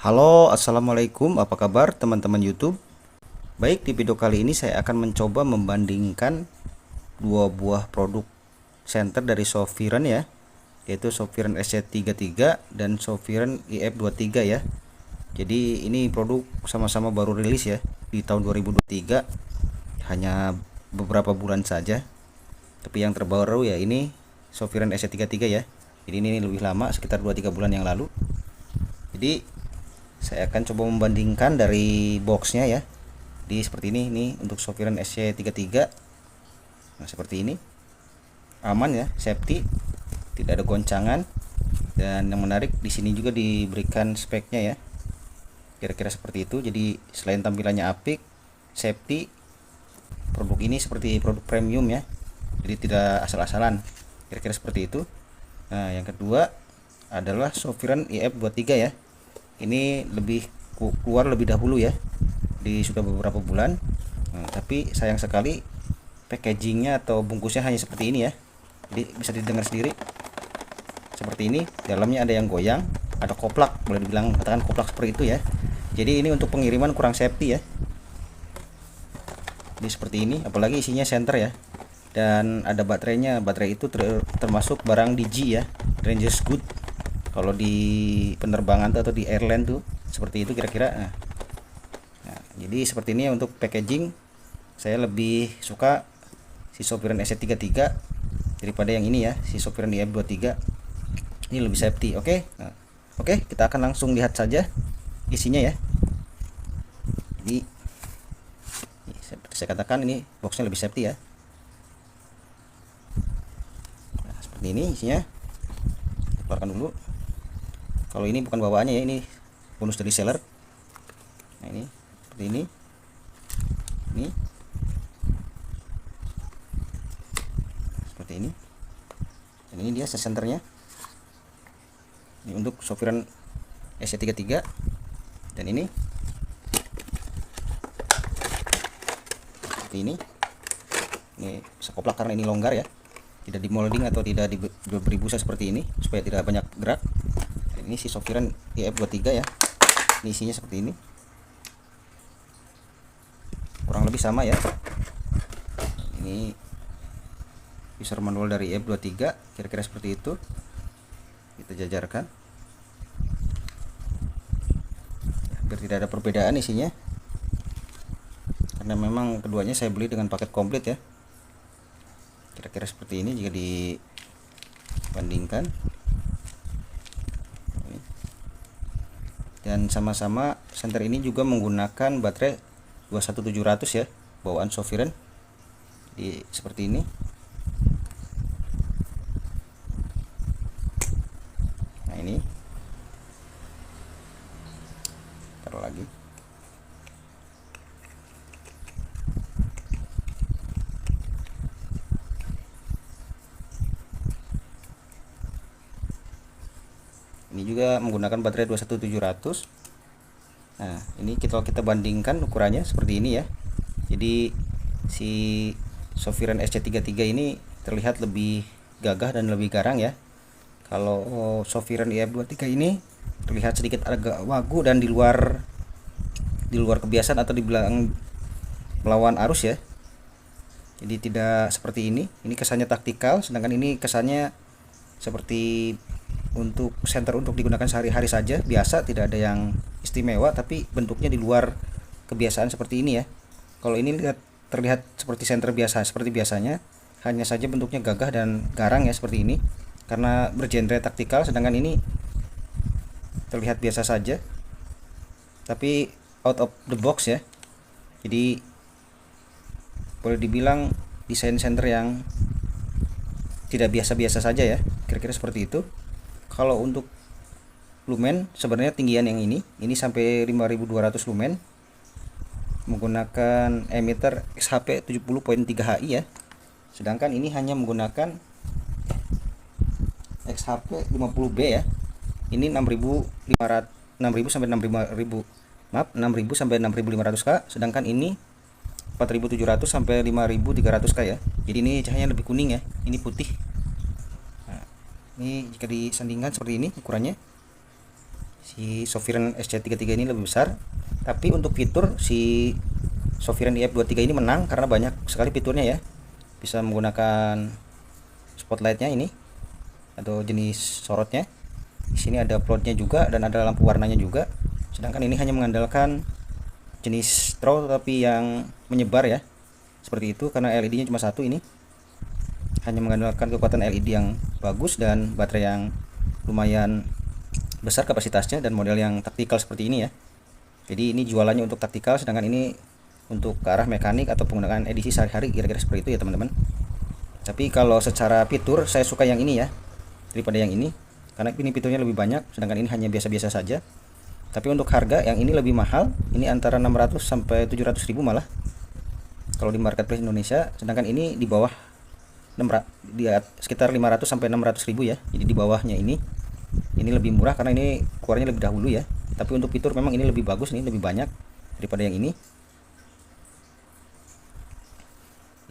Halo, assalamualaikum. Apa kabar teman-teman YouTube? Baik, di video kali ini saya akan mencoba membandingkan dua buah produk senter dari Sofiren ya, yaitu Sofiren SC33 dan Sofiren IF23 ya. Jadi ini produk sama-sama baru rilis ya di tahun 2023, hanya beberapa bulan saja. Tapi yang terbaru ya ini Sofiren SC33 ya. Jadi ini lebih lama, sekitar 2-3 bulan yang lalu. Jadi saya akan coba membandingkan dari boxnya ya. Di seperti ini untuk Sofiren SC33. Nah, seperti ini. Aman ya, safety, tidak ada goncangan. Dan yang menarik di sini juga diberikan speknya ya. Kira-kira seperti itu. Jadi selain tampilannya apik, safety, produk ini seperti produk premium ya. Jadi tidak asal-asalan. Kira-kira seperti itu. Nah, yang kedua adalah Sofiren IF23 ya. Ini lebih keluar lebih dahulu ya, sudah beberapa bulan. Nah, tapi sayang sekali packagingnya atau bungkusnya hanya seperti ini ya. Jadi bisa didengar sendiri seperti ini. Dalamnya ada yang goyang, ada koplak, boleh dibilang katakan koplak seperti itu ya. Jadi ini untuk pengiriman kurang safety ya. Jadi seperti ini, apalagi isinya center ya. Dan ada baterainya. Baterai itu termasuk barang Digi ya, Rangers Good. Kalau di penerbangan atau di airline tuh seperti itu kira-kira. Nah, jadi seperti ini untuk packaging. Saya lebih suka si Sofiren SC33 daripada yang ini ya, si Sofiren IF23. Ini lebih safety. Oke. Nah, oke, kita akan langsung lihat saja isinya ya. Jadi seperti saya katakan, ini boxnya lebih safety ya. Nah, seperti ini isinya. Keluarkan dulu. Kalau ini bukan bawaannya ya, ini bonus dari seller. Nah, ini seperti ini. Seperti ini. Dan ini dia senternya. Ini untuk Sofiren SC33. Dan ini seperti ini. Ini sekoplak karena ini longgar ya. Tidak dimolding atau tidak diberi busa seperti ini supaya tidak banyak gerak. Ini si Sofiren IF23 ya. Ini isinya seperti ini. Kurang lebih sama ya. Ini user manual dari IF23, kira-kira seperti itu. Kita jajarkan. Hampir tidak ada perbedaan isinya. Karena memang keduanya saya beli dengan paket komplit ya. Kira-kira seperti ini jika dibandingkan. Dan sama-sama center ini juga menggunakan baterai 21700 ya, bawaan Sofiren. Jadi seperti ini. Nah, ini taruh lagi. Ini juga menggunakan baterai 21700. Nah, ini kita bandingkan ukurannya seperti ini ya. Jadi si Sofiren SC33 ini terlihat lebih gagah dan lebih garang ya. Kalau Sofiren IF23 ini terlihat sedikit agak wagu dan di luar kebiasaan atau dibilang melawan arus ya. Jadi tidak seperti ini. Ini kesannya taktikal, sedangkan ini kesannya seperti untuk center untuk digunakan sehari-hari saja, biasa, tidak ada yang istimewa, tapi bentuknya di luar kebiasaan seperti ini ya. Kalau ini terlihat seperti center biasa, seperti biasanya, hanya saja bentuknya gagah dan garang ya seperti ini, karena bergenre taktikal. Sedangkan ini terlihat biasa saja, tapi out of the box ya. Jadi boleh dibilang desain center yang tidak biasa-biasa saja ya, kira-kira seperti itu. Kalau untuk lumen sebenarnya tinggian yang ini sampai 5200 lumen, menggunakan emitter XHP 70.3 HI ya. Sedangkan ini hanya menggunakan XHP 50B ya. Ini 6000 sampai 6500K, sedangkan ini 4700 sampai 5300K ya. Jadi ini cahayanya lebih kuning ya, ini putih. Ini jika disandingkan seperti ini ukurannya. Si Sovereign SC33 ini lebih besar, tapi untuk fitur si Sovereign IF23 ini menang karena banyak sekali fiturnya ya. Bisa menggunakan spotlightnya ini atau jenis sorotnya. Di sini ada floatnya juga dan ada lampu warnanya juga. Sedangkan ini hanya mengandalkan jenis straw tapi yang menyebar ya. Seperti itu karena LED-nya cuma satu ini. Hanya mengandalkan kekuatan LED yang bagus dan baterai yang lumayan besar kapasitasnya dan model yang taktikal seperti ini ya. Jadi ini jualannya untuk taktikal, sedangkan ini untuk ke arah mekanik atau penggunaan edisi sehari-hari, kira-kira seperti itu ya teman-teman. Tapi kalau secara fitur saya suka yang ini ya daripada yang ini, karena ini fiturnya lebih banyak, sedangkan ini hanya biasa-biasa saja. Tapi untuk harga yang ini lebih mahal, ini antara 600 sampai 700 ribu malah kalau di marketplace Indonesia, sedangkan ini di bawah sekitar 500 sampai 600 ribu ya. Jadi di bawahnya ini lebih murah karena ini keluarnya lebih dahulu ya. Tapi untuk fitur memang ini lebih bagus, ini lebih banyak daripada yang ini.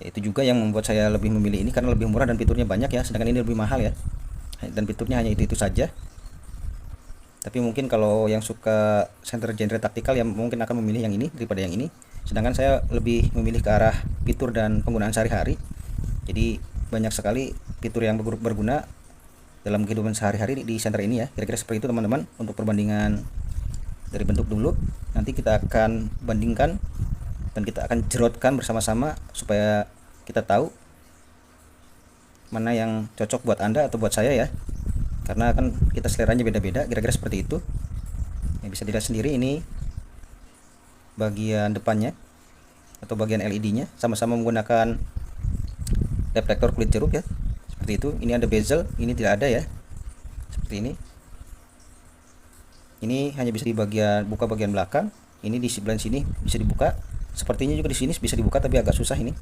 Ya, itu juga yang membuat saya lebih memilih ini karena lebih murah dan fiturnya banyak ya, sedangkan ini lebih mahal ya. Dan fiturnya hanya itu saja. Tapi mungkin kalau yang suka center genre taktikal ya mungkin akan memilih yang ini daripada yang ini. Sedangkan saya lebih memilih ke arah fitur dan penggunaan sehari-hari. Jadi banyak sekali fitur yang berguna dalam kehidupan sehari-hari di center ini ya. Kira-kira seperti itu teman-teman untuk perbandingan dari bentuk dulu. Nanti kita akan bandingkan dan kita akan jerotkan bersama-sama supaya kita tahu mana yang cocok buat Anda atau buat saya ya. Karena kan kita seleranya beda-beda, kira-kira seperti itu. Ya, bisa dilihat sendiri ini bagian depannya atau bagian LED-nya sama-sama menggunakan reflektor kulit jeruk ya. Seperti itu. Ini ada bezel, ini tidak ada ya. Seperti ini. Ini hanya bisa di bagian buka bagian belakang. Ini di sebelah sini bisa dibuka. Sepertinya juga di sini bisa dibuka tapi agak susah ini.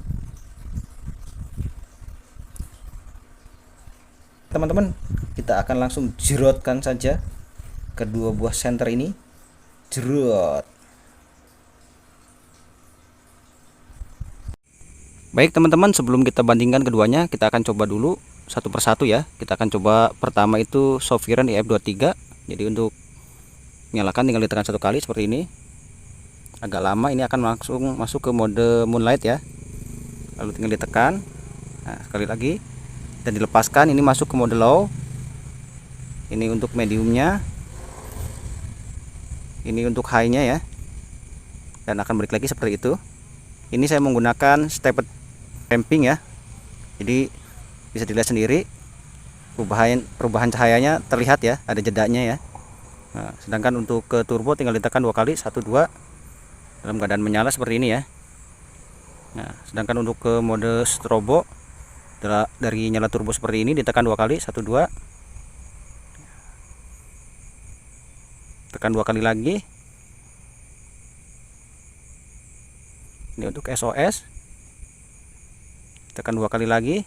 Teman-teman, kita akan langsung jerotkan saja kedua buah senter ini. Jerot. Baik teman-teman, sebelum kita bandingkan keduanya, kita akan coba dulu satu persatu ya. Kita akan coba pertama itu Sovereign IF23. Jadi untuk nyalakan tinggal ditekan satu kali seperti ini. Agak lama, ini akan langsung masuk ke mode moonlight ya. Lalu tinggal ditekan. Nah, sekali lagi dan dilepaskan, ini masuk ke mode low. Ini untuk mediumnya. Ini untuk high-nya ya. Dan akan balik lagi seperti itu. Ini saya menggunakan stepped damping ya. Jadi bisa dilihat sendiri perubahan cahayanya terlihat ya, ada jedanya ya. Nah, sedangkan untuk ke turbo tinggal ditekan dua kali, 1 2 dalam keadaan menyala seperti ini ya. Nah, sedangkan untuk ke mode strobo dari nyala turbo seperti ini ditekan dua kali, 1 2 tekan dua kali lagi. Ini untuk SOS, tekan dua kali lagi.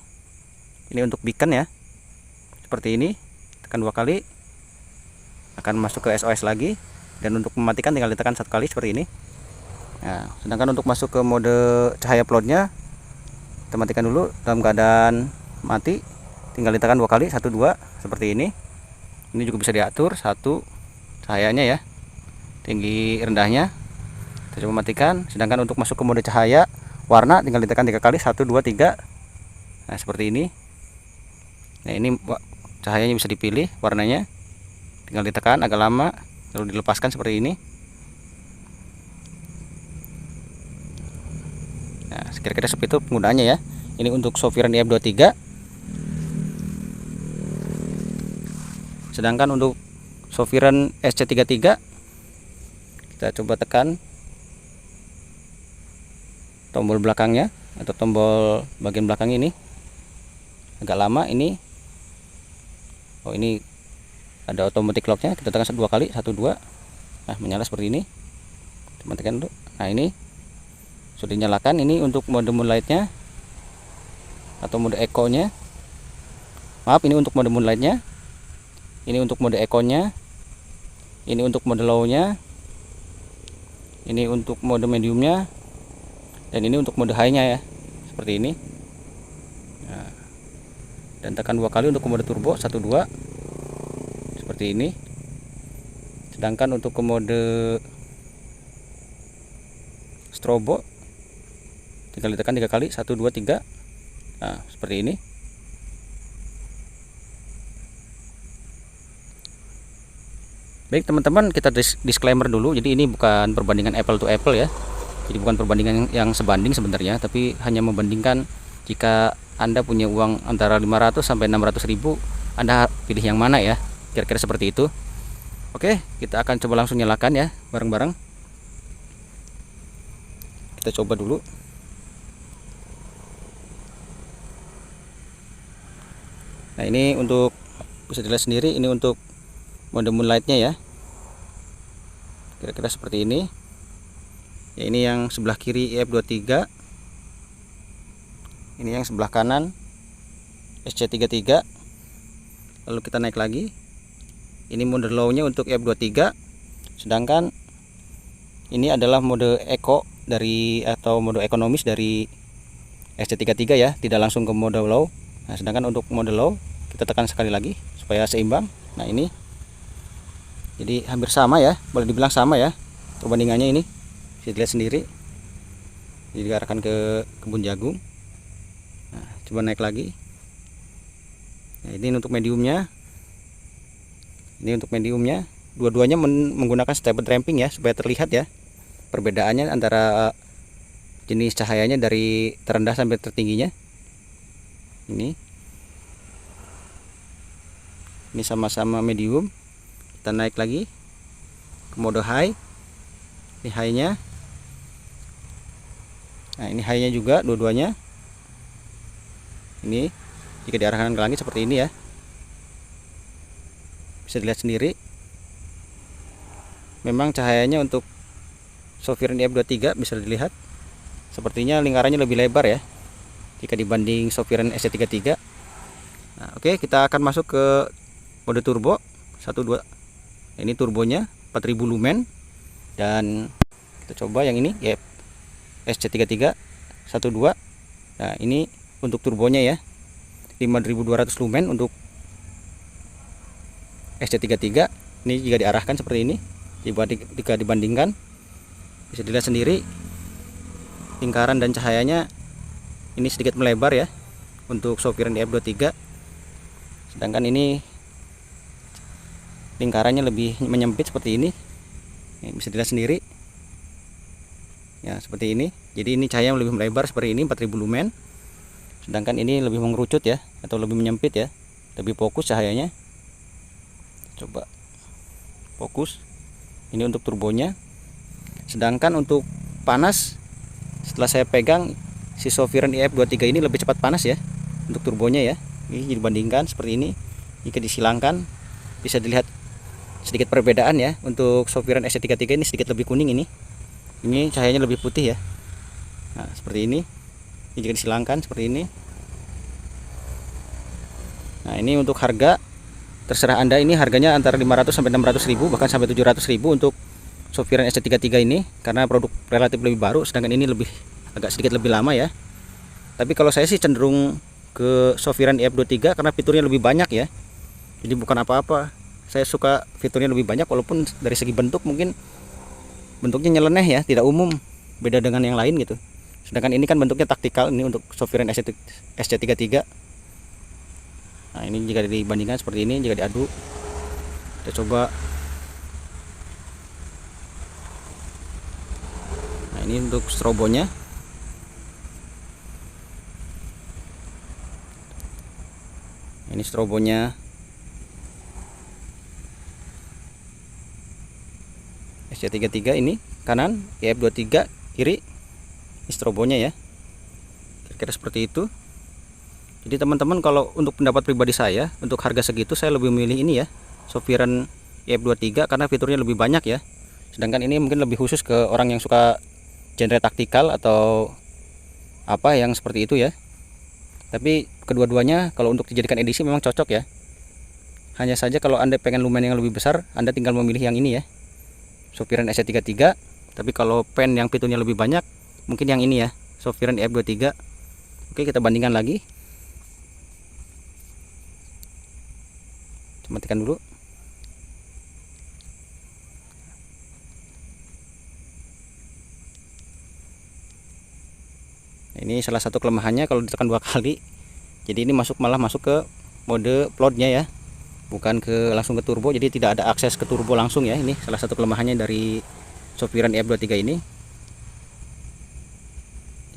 Ini untuk beacon ya, seperti ini, tekan dua kali akan masuk ke SOS lagi. Dan untuk mematikan tinggal ditekan satu kali seperti ini. Nah, sedangkan untuk masuk ke mode cahaya floatnya, kita matikan dulu dalam keadaan mati, tinggal ditekan dua kali, 1 2 seperti ini. Ini juga bisa diatur satu cahayanya ya, tinggi rendahnya. Kita coba matikan. Sedangkan untuk masuk ke mode cahaya warna tinggal ditekan 3 kali, 1 2 3. Nah, seperti ini. Nah, ini cahayanya bisa dipilih warnanya, tinggal ditekan agak lama lalu dilepaskan seperti ini. Nah, kira-kira seperti itu penggunaannya ya. Ini untuk Sovereign IF23. Sedangkan untuk Sovereign SC33 kita coba tekan tombol belakangnya atau tombol bagian belakang ini agak lama ini. Oh, ini ada automatic locknya, kita tekan 2 kali, 1 2. Nah, menyala seperti ini. Kita matikan dulu. Nah, ini sudah dinyalakan. Ini untuk mode moonlightnya atau mode eco-nya. Maaf, ini untuk mode moonlightnya. Ini untuk mode eco-nya. Ini untuk mode low-nya. Ini untuk mode mediumnya. Dan ini untuk mode high-nya ya, seperti ini. Nah, dan tekan 2 kali untuk mode turbo, 1 2 seperti ini. Sedangkan untuk ke mode strobo tinggal ditekan 3 kali, 1 2 3. Nah, seperti ini. Baik teman-teman, kita disclaimer dulu. Jadi ini bukan perbandingan apple to apple ya. Jadi bukan perbandingan yang sebanding sebenarnya, tapi hanya membandingkan jika Anda punya uang antara 500 sampai 600 ribu, Anda pilih yang mana ya. Kira-kira seperti itu. Oke, kita akan coba langsung nyalakan ya, bareng-bareng. Kita coba dulu. Nah, ini untuk bisa dilihat sendiri, ini untuk mode moonlightnya ya, kira-kira seperti ini ya. Ini yang sebelah kiri IF23, ini yang sebelah kanan SC33. Lalu kita naik lagi, ini mode low nya untuk IF23, sedangkan ini adalah mode eco dari atau mode ekonomis dari SC33 ya, tidak langsung ke mode low. Nah, sedangkan untuk mode low kita tekan sekali lagi supaya seimbang. Nah, ini jadi hampir sama ya, boleh dibilang sama ya perbandingannya. Ini bisa dilihat sendiri, jadi diarahkan ke kebun jagung. Nah, coba naik lagi. Nah, ini untuk mediumnya, dua-duanya menggunakan stable tramping ya, supaya terlihat ya perbedaannya antara jenis cahayanya dari terendah sampai tertingginya. Ini sama-sama medium. Kita naik lagi ke mode high. Ini high nya. Nah, ini high nya juga dua-duanya. Ini jika diarahkan ke langit seperti ini ya, bisa dilihat sendiri. Memang cahayanya untuk Sovereign IF23 bisa dilihat sepertinya lingkarannya lebih lebar ya jika dibanding Sovereign SC33. Nah, oke, kita akan masuk ke mode turbo 1 2. Ini turbonya 4000 lumen, dan kita coba yang ini ya, SC33 12. Nah, ini untuk turbonya ya, 5200 lumen untuk SC33. Ini jika diarahkan seperti ini, jika dibandingkan bisa dilihat sendiri lingkaran dan cahayanya ini sedikit melebar ya untuk Sovereign IF23, sedangkan ini lingkarannya lebih menyempit seperti ini. Bisa dilihat sendiri ya, seperti ini. Jadi ini cahaya yang lebih melebar seperti ini, 4000 lumen, sedangkan ini lebih mengerucut ya, atau lebih menyempit ya, lebih fokus cahayanya. Coba fokus. Ini untuk turbonya. Sedangkan untuk panas, setelah saya pegang, si Sovereign IF23 ini lebih cepat panas ya untuk turbonya ya. Ini dibandingkan seperti ini. Jika disilangkan bisa dilihat sedikit perbedaan ya. Untuk Sovereign SC33 ini sedikit lebih kuning ini. Ini cahayanya lebih putih ya. Nah, seperti ini. Ini jika disilangkan seperti ini. Nah, ini untuk harga terserah Anda, ini harganya antara 500 sampai 600 ribu, bahkan sampai 700 ribu untuk Sovereign SC33 ini, karena produk relatif lebih baru, sedangkan ini agak sedikit lebih lama ya. Tapi kalau saya sih cenderung ke Sovereign IF23 karena fiturnya lebih banyak ya. Jadi bukan apa-apa, saya suka fiturnya lebih banyak, walaupun dari segi bentuk mungkin bentuknya nyeleneh ya, tidak umum, beda dengan yang lain gitu. Sedangkan ini kan bentuknya taktikal, ini untuk Sovereign SC33. Nah, ini jika dibandingkan seperti ini, jika diadu, kita coba. Nah, ini untuk strobonya. Ini strobonya SC33 ini kanan, IF23 kiri. Ini strobonya ya, kira-kira seperti itu. Jadi teman-teman, kalau untuk pendapat pribadi saya, untuk harga segitu saya lebih memilih ini ya, Sovereign IF23, karena fiturnya lebih banyak ya. Sedangkan ini mungkin lebih khusus ke orang yang suka genre taktikal atau apa yang seperti itu ya. Tapi kedua-duanya kalau untuk dijadikan edisi memang cocok ya. Hanya saja kalau Anda pengen lumen yang lebih besar, Anda tinggal memilih yang ini ya, Sovereign SC33. Tapi kalau pen yang fiturnya lebih banyak, mungkin yang ini ya, Sovereign IF23. Oke, kita bandingkan lagi. Matikan dulu. Ini salah satu kelemahannya kalau ditekan 2 kali. Jadi ini malah masuk ke mode floatnya ya, bukan langsung ke turbo, jadi tidak ada akses ke turbo langsung ya. Ini salah satu kelemahannya dari Sofiran EF23 ini.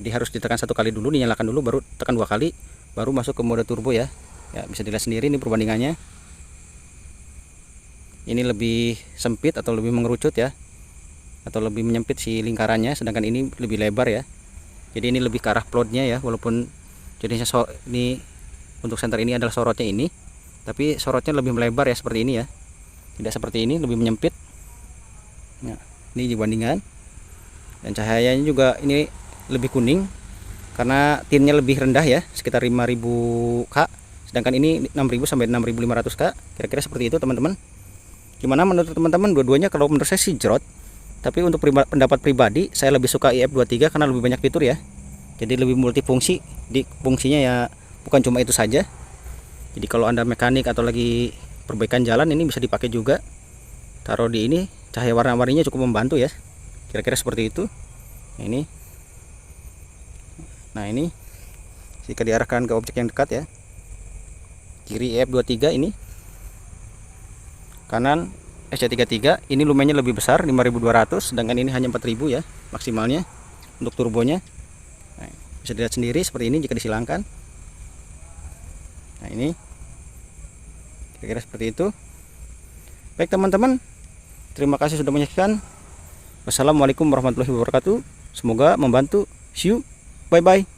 Jadi harus ditekan 1 kali dulu, dinyalakan dulu, baru tekan 2 kali, baru masuk ke mode turbo ya. Ya bisa dilihat sendiri ini perbandingannya. Ini lebih sempit atau lebih mengerucut ya, atau lebih menyempit si lingkarannya, sedangkan ini lebih lebar ya. Jadi ini lebih ke arah floatnya ya, walaupun jenisnya ini untuk senter ini adalah sorotnya ini, tapi sorotnya lebih melebar ya, seperti ini ya, tidak seperti ini, lebih menyempit. Nah, ini dibandingkan, dan cahayanya juga ini lebih kuning karena tinnya lebih rendah ya, sekitar 5000K, sedangkan ini 6000 sampai 6500K, kira-kira seperti itu teman-teman. Gimana menurut teman-teman? Dua-duanya kalau menurut saya sih jrot, tapi untuk pendapat pribadi saya lebih suka EF23 karena lebih banyak fitur ya, jadi lebih multifungsi. Di fungsinya ya bukan cuma itu saja. Jadi kalau Anda mekanik atau lagi perbaikan jalan, ini bisa dipakai juga. Taruh di ini, cahaya warna-warninya cukup membantu ya. Kira-kira seperti itu. Nah ini jika diarahkan ke objek yang dekat ya. Kiri EF23 ini, kanan SC33. Ini lumennya lebih besar 5200, sedangkan ini hanya 4000 ya maksimalnya untuk turbonya. Nah, bisa dilihat sendiri seperti ini jika disilangkan. Nah ini kira-kira seperti itu. Baik teman-teman, terima kasih sudah menyaksikan. Wassalamualaikum warahmatullahi wabarakatuh. Semoga membantu. See you, bye bye.